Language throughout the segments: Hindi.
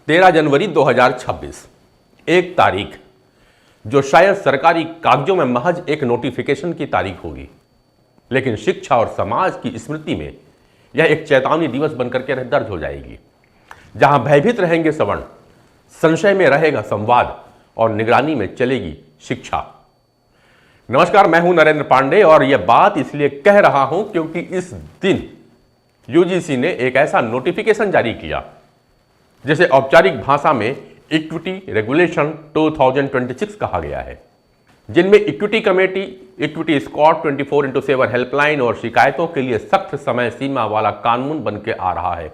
13 जनवरी 2026, एक तारीख जो शायद सरकारी कागजों में महज एक नोटिफिकेशन की तारीख होगी, लेकिन शिक्षा और समाज की स्मृति में यह एक चेतावनी दिवस बनकर के दर्ज हो जाएगी, जहां भयभीत रहेंगे सवर्ण, संशय में रहेगा संवाद और निगरानी में चलेगी शिक्षा। नमस्कार, मैं हूं नरेंद्र पांडे और यह बात इसलिए कह रहा हूं क्योंकि इस दिन यूजीसी ने एक ऐसा नोटिफिकेशन जारी किया जिसे औपचारिक भाषा में इक्विटी रेगुलेशन 2026 कहा गया है, जिनमें equity committee, equity squad 24x7 helpline और शिकायतों के लिए सख्त समय सीमा वाला कानून बन के आ रहा है।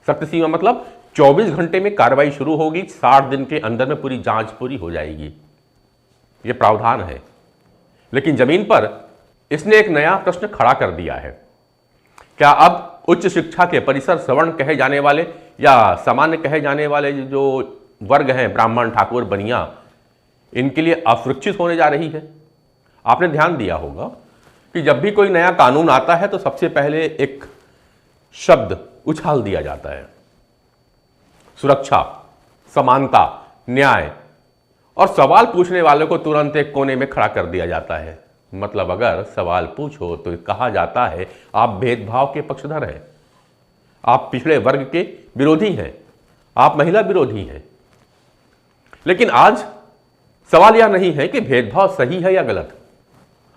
सख्त सीमा मतलब 24 घंटे में कार्रवाई शुरू होगी, 60 दिन के अंदर में पूरी जांच पूरी हो जाएगी। यह प्रावधान है, लेकिन जमीन पर इसने एक नया प्रश्न खड़ा कर दिया है। क्या अब उच्च शिक्षा के परिसर सवर्ण कहे जाने वाले या सामान्य कहे जाने वाले जो वर्ग हैं, ब्राह्मण, ठाकुर, बनिया, इनके लिए असुरक्षित होने जा रही है? आपने ध्यान दिया होगा कि जब भी कोई नया कानून आता है तो सबसे पहले एक शब्द उछाल दिया जाता है, सुरक्षा, समानता, न्याय, और सवाल पूछने वालों को तुरंत एक कोने में खड़ा कर दिया जाता है। मतलब अगर सवाल पूछो तो कहा जाता है आप भेदभाव के पक्षधर हैं, आप पिछड़े वर्ग के विरोधी हैं, आप महिला विरोधी हैं। लेकिन आज सवाल यह नहीं है कि भेदभाव सही है या गलत।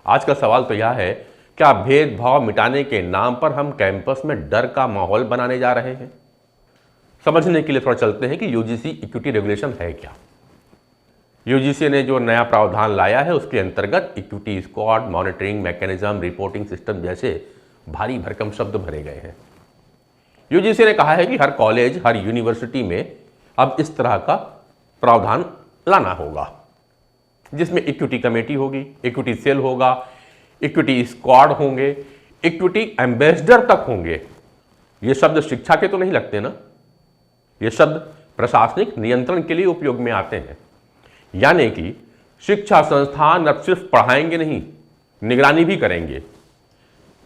आज का सवाल तो यह है, क्या भेदभाव मिटाने के नाम पर हम कैंपस में डर का माहौल बनाने जा रहे हैं? समझने के लिए थोड़ा चलते हैं कि यूजीसी इक्विटी रेगुलेशन है क्या। यूजीसी ने जो नया प्रावधान लाया है उसके अंतर्गत equity squad, monitoring mechanism, reporting system जैसे भारी भरकम शब्द भरे गए हैं। यूजीसी ने कहा है कि हर कॉलेज, हर यूनिवर्सिटी में अब इस तरह का प्रावधान लाना होगा, जिसमें इक्विटी कमेटी होगी, इक्विटी सेल होगा, इक्विटी स्क्वाड होंगे, इक्विटी एम्बेसडर तक होंगे। ये शब्द शिक्षा के तो नहीं लगते ना, ये शब्द प्रशासनिक नियंत्रण के लिए उपयोग में आते हैं। यानी कि शिक्षा संस्थान अब सिर्फ पढ़ाएंगे नहीं, निगरानी भी करेंगे।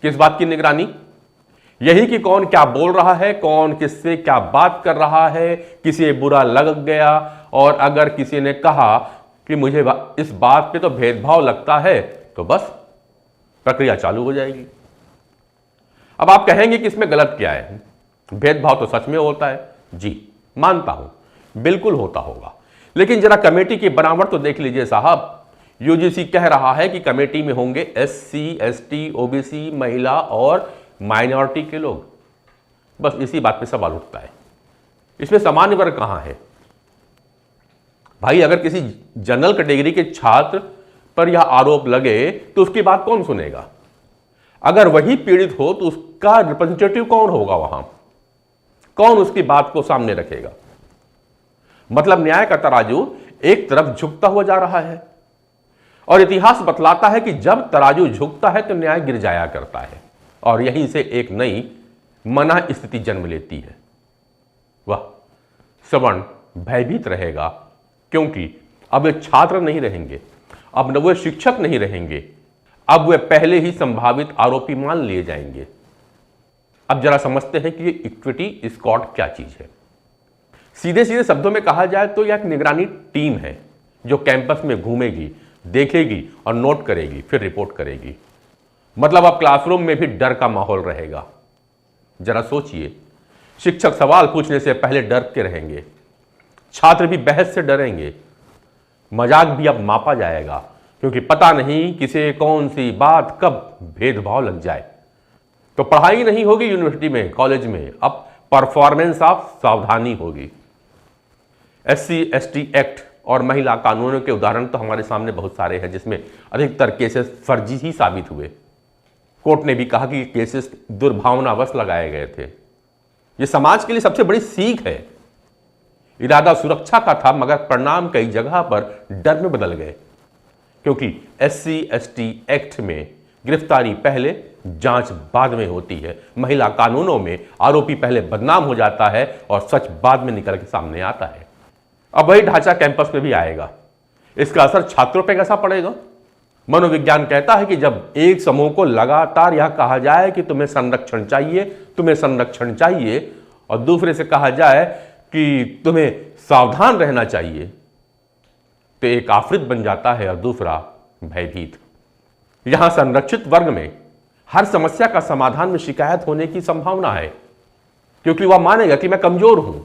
किस बात की निगरानी? यही कि कौन क्या बोल रहा है, कौन किससे क्या बात कर रहा है, किसी बुरा लग गया और अगर किसी ने कहा कि मुझे इस बात पे तो भेदभाव लगता है, तो बस प्रक्रिया चालू हो जाएगी। अब आप कहेंगे कि इसमें गलत क्या है? भेदभाव तो सच में होता है। जी मानता हूं, बिल्कुल होता होगा, लेकिन जरा कमेटी की बनावट तो देख लीजिए साहब। यूजीसी कह रहा है कि कमेटी में होंगे एससी, एसटी, ओबीसी, महिला और माइनॉरिटी के लोग। बस इसी बात पे सवाल उठता है, इसमें सामान्य वर्ग कहां है? भाई अगर किसी जनरल कैटेगरी के छात्र पर यह आरोप लगे तो उसकी बात कौन सुनेगा? अगर वही पीड़ित हो तो उसका रिप्रेजेंटेटिव कौन होगा? वहां कौन उसकी बात को सामने रखेगा? मतलब न्याय का तराजू एक तरफ झुकता हुआ जा रहा है और इतिहास बतलाता है कि जब तराजू झुकता है तो न्याय गिर जाया करता है और यहीं से एक नई मना स्थिति जन्म लेती है। वह सवर्ण भयभीत रहेगा क्योंकि अब वे छात्र नहीं रहेंगे, अब वे शिक्षक नहीं रहेंगे, अब वे पहले ही संभावित आरोपी मान लिए जाएंगे। अब जरा समझते हैं कि ये इक्विटी स्क्वाड क्या चीज है। सीधे सीधे शब्दों में कहा जाए तो यह एक निगरानी टीम है जो कैंपस में घूमेगी, देखेगी और नोट करेगी, फिर रिपोर्ट करेगी। मतलब अब क्लासरूम में भी डर का माहौल रहेगा। जरा सोचिए, शिक्षक सवाल पूछने से पहले डर के रहेंगे, छात्र भी बहस से डरेंगे, मजाक भी अब मापा जाएगा क्योंकि पता नहीं किसे कौन सी बात कब भेदभाव लग जाए। तो पढ़ाई नहीं होगी यूनिवर्सिटी में, कॉलेज में, अब परफॉर्मेंस ऑफ सावधानी होगी। एससी एसटी एक्ट और महिला कानूनों के उदाहरण तो हमारे सामने बहुत सारे हैं, जिसमें अधिकतर केसेस फर्जी ही साबित हुए। कोर्ट ने भी कहा कि केसेस दुर्भावनावश लगाए गए थे। यह समाज के लिए सबसे बड़ी सीख है। इरादा सुरक्षा का था मगर परिणाम कई जगह पर डर में बदल गए, क्योंकि एससी एसटी एक्ट में गिरफ्तारी पहले, जांच बाद में होती है। महिला कानूनों में आरोपी पहले बदनाम हो जाता है और सच बाद में निकल के सामने आता है। अब वही ढांचा कैंपस में भी आएगा। इसका असर छात्रों पर कैसा पड़ेगा? मनोविज्ञान कहता है कि जब एक समूह को लगातार यह कहा जाए कि तुम्हें संरक्षण चाहिए, तुम्हें संरक्षण चाहिए, और दूसरे से कहा जाए कि तुम्हें सावधान रहना चाहिए, तो एक आफृत बन जाता है और दूसरा भयभीत। यहां संरक्षित वर्ग में हर समस्या का समाधान में शिकायत होने की संभावना है, क्योंकि वह मानेगा कि मैं कमजोर हूं।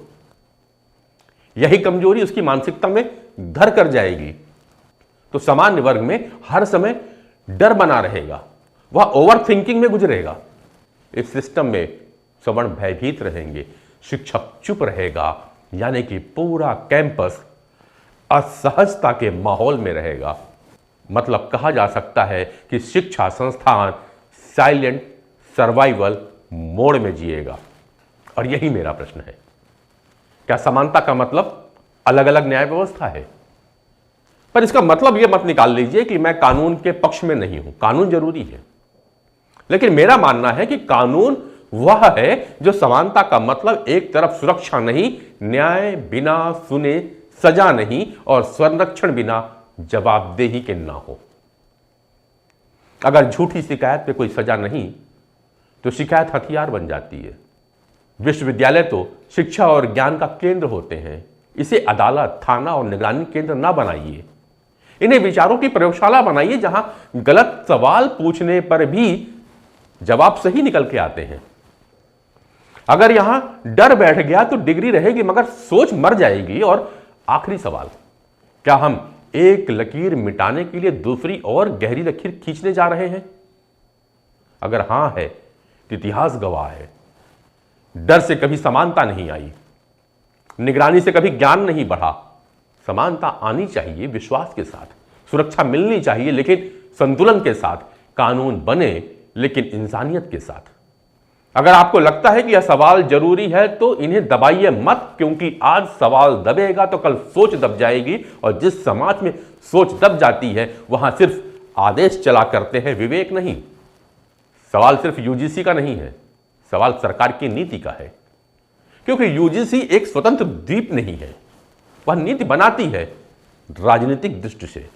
यही कमजोरी उसकी मानसिकता में घर कर जाएगी। तो सामान्य वर्ग में हर समय डर बना रहेगा, वह ओवर थिंकिंग में गुजरेगा। इस सिस्टम में सवर्ण भयभीत रहेंगे, शिक्षक चुप रहेगा, यानी कि पूरा कैंपस असहजता के माहौल में रहेगा। मतलब कहा जा सकता है कि शिक्षा संस्थान साइलेंट सर्वाइवल मोड में जिएगा। और यही मेरा प्रश्न है, क्या समानता का मतलब अलग अलग न्याय व्यवस्था है? पर इसका मतलब यह मत निकाल लीजिए कि मैं कानून के पक्ष में नहीं हूं। कानून जरूरी है, लेकिन मेरा मानना है कि कानून वह है जो समानता का मतलब एक तरफ सुरक्षा नहीं, न्याय बिना सुने सजा नहीं, और संरक्षण बिना जवाबदेही के ना हो। अगर झूठी शिकायत पे कोई सजा नहीं तो शिकायत हथियार बन जाती है। विश्वविद्यालय तो शिक्षा और ज्ञान का केंद्र होते हैं। इसे अदालत, थाना और निगरानी केंद्र ना बनाइए। इन्हें विचारों की प्रयोगशाला बनाइए, जहां गलत सवाल पूछने पर भी जवाब सही निकल के आते हैं। अगर यहां डर बैठ गया तो डिग्री रहेगी मगर सोच मर जाएगी। और आखिरी सवाल, क्या हम एक लकीर मिटाने के लिए दूसरी और गहरी लकीर खींचने जा रहे हैं? अगर हां है तो इतिहास गवाह है, डर से कभी समानता नहीं आई, निगरानी से कभी ज्ञान नहीं बढ़ा। समानता आनी चाहिए विश्वास के साथ, सुरक्षा मिलनी चाहिए लेकिन संतुलन के साथ, कानून बने लेकिन इंसानियत के साथ। अगर आपको लगता है कि यह सवाल जरूरी है तो इन्हें दबाइए मत, क्योंकि आज सवाल दबेगा तो कल सोच दब जाएगी। और जिस समाज में सोच दब जाती है वहां सिर्फ आदेश चला करते हैं, विवेक नहीं। सवाल सिर्फ यूजीसी का नहीं है, सवाल सरकार की नीति का है। क्योंकि यूजीसी एक स्वतंत्र द्वीप नहीं है, वह नीति बनाती है राजनीतिक दृष्टि से।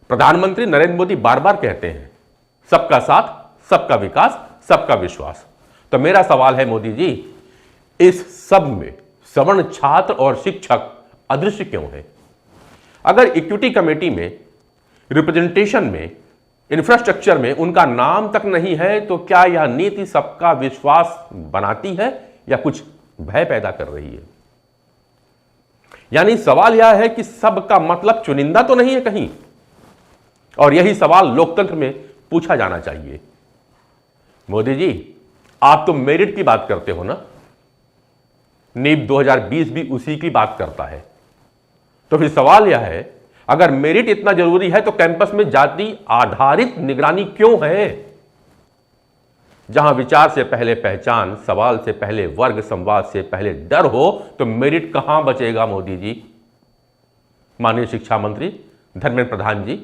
प्रधानमंत्री नरेंद्र मोदी बार बार कहते हैं सबका साथ, सबका विकास, सबका विश्वास। तो मेरा सवाल है मोदी जी, इस सब में सवर्ण छात्र और शिक्षक अदृश्य क्यों है? अगर इक्विटी कमेटी में, रिप्रेजेंटेशन में, इंफ्रास्ट्रक्चर में उनका नाम तक नहीं है तो क्या यह नीति सबका विश्वास बनाती है या कुछ भय पैदा कर रही है? यानी सवाल यह है कि सबका मतलब चुनिंदा तो नहीं है कहीं। और यही सवाल लोकतंत्र में पूछा जाना चाहिए। मोदी जी, आप तो मेरिट की बात करते हो ना, नीट 2020 भी उसी की बात करता है। तो फिर सवाल यह है, अगर मेरिट इतना जरूरी है तो कैंपस में जाति आधारित निगरानी क्यों है? जहां विचार से पहले पहचान, सवाल से पहले वर्ग, संवाद से पहले डर हो, तो मेरिट कहां बचेगा? मोदी जी, माननीय शिक्षा मंत्री धर्मेंद्र प्रधान जी,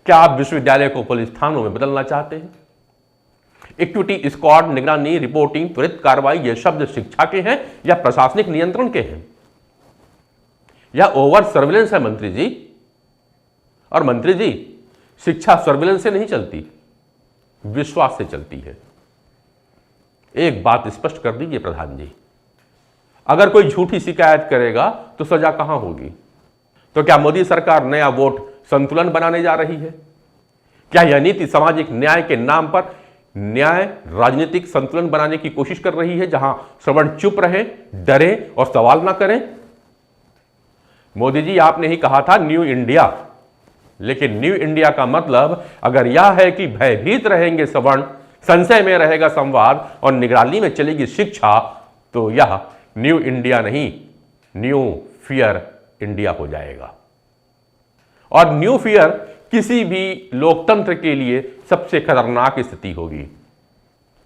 क्या आप विश्वविद्यालय को पुलिस थानों में बदलना चाहते हैं? इक्विटी, स्क्वाड, निगरानी, रिपोर्टिंग, त्वरित कार्रवाई, ये शब्द शिक्षा के हैं या प्रशासनिक नियंत्रण के हैं, या ओवर सर्विलेंस है मंत्री जी? और मंत्री जी, शिक्षा सर्विलेंस से नहीं चलती, विश्वास से चलती है। एक बात स्पष्ट कर दीजिए प्रधान जी, अगर कोई झूठी शिकायत करेगा तो सजा कहां होगी? तो क्या मोदी सरकार नया वोट संतुलन बनाने जा रही है? क्या यह नीति सामाजिक न्याय के नाम पर न्याय राजनीतिक संतुलन बनाने की कोशिश कर रही है, जहां श्रवण चुप रहे, डरे और सवाल ना करें? मोदी जी, आपने ही कहा था न्यू इंडिया, लेकिन न्यू इंडिया का मतलब अगर यह है कि भयभीत रहेंगे सवर्ण, संशय में रहेगा संवाद और निगरानी में चलेगी शिक्षा, तो यह न्यू इंडिया नहीं, न्यू फियर इंडिया हो जाएगा। और न्यू फियर किसी भी लोकतंत्र के लिए सबसे खतरनाक स्थिति होगी,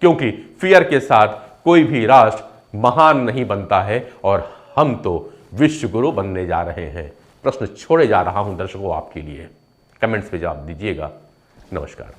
क्योंकि फियर के साथ कोई भी राष्ट्र महान नहीं बनता है। और हम तो विश्व गुरु बनने जा रहे हैं। प्रश्न छोड़े जा रहा हूं दर्शकों आपके लिए, कमेंट्स पे जवाब दीजिएगा। नमस्कार।